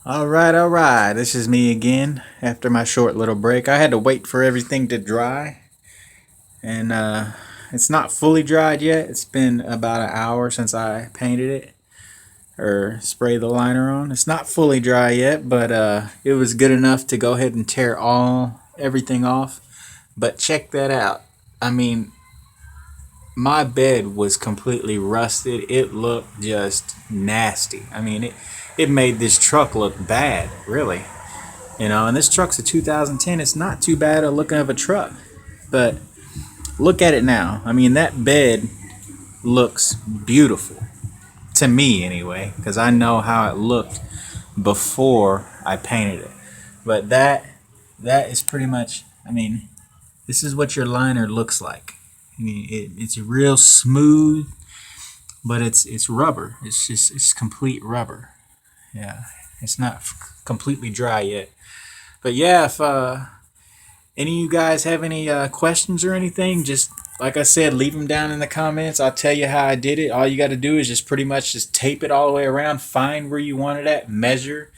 All right. This is me again after my short little break. I had to wait for everything to dry, and it's not fully dried yet. It's been about an hour since I painted it or sprayed the liner on. It's not fully dry yet, but it was good enough to go ahead and tear everything off. But check that out. I mean, my bed was completely rusted. It looked just nasty. I mean, it made this truck look bad, really. And this truck's a 2010. It's not too bad a looking of a truck, but look at it now. I mean, that bed looks beautiful to me anyway, because I know how it looked before I painted it. But that is pretty much. I mean, this is what your liner looks like. I mean, it's real smooth, but it's rubber. It's complete rubber. Yeah, it's not completely dry yet. But yeah, if any of you guys have any questions or anything, just like I said, leave them down in the comments. I'll tell you how I did it. All you got to do is just pretty much just tape it all the way around, find where you want it at, measure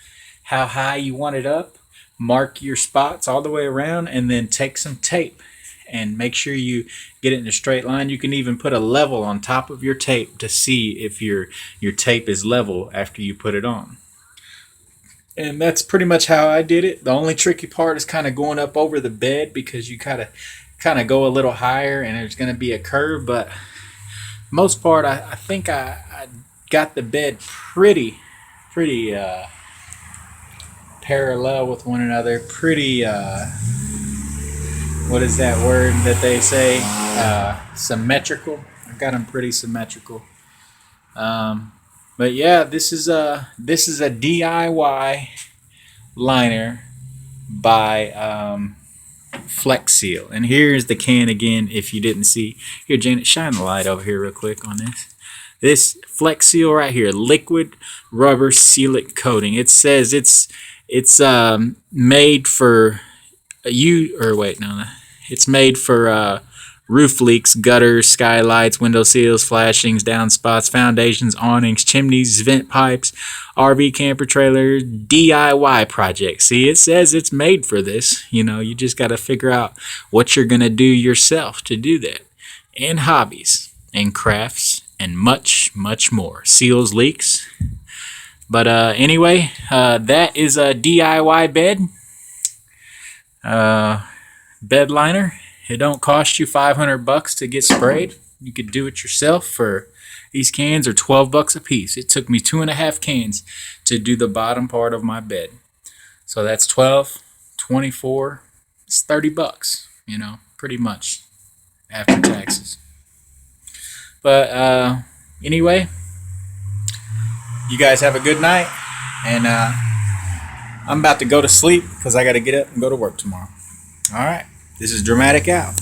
how high you want it up, mark your spots all the way around, and then take some tape and make sure you get it in a straight line. You can even put a level on top of your tape to see if your tape is level after you put it on. And that's pretty much how I did it. The only tricky part is kind of going up over the bed because you kind of go a little higher and there's going to be a curve. But most part, I think I got the bed pretty parallel with one another. Pretty what is that word that they say? Symmetrical. I got them pretty symmetrical. But yeah, this is a DIY liner by Flex Seal, and here's the can again. If you didn't see, here, Janet, shine the light over here real quick on this. This Flex Seal right here, liquid rubber sealant coating. It says it's made for it's made for roof leaks, gutters, skylights, window seals, flashings, downspouts, foundations, awnings, chimneys, vent pipes, RV camper trailer, DIY projects. See, it says it's made for this. You just got to figure out what you're going to do yourself to do that. And hobbies and crafts and much, much more. Seals, leaks. But anyway, that is a DIY bed. Bed liner. It don't cost you $500 to get sprayed. You could do it yourself. For these cans are $12 a piece. It took me 2.5 cans to do the bottom part of my bed. So that's 12, 24. It's $30. Pretty much after taxes. But anyway, you guys have a good night, and I'm about to go to sleep because I got to get up and go to work tomorrow. All right. This is Dramatic out.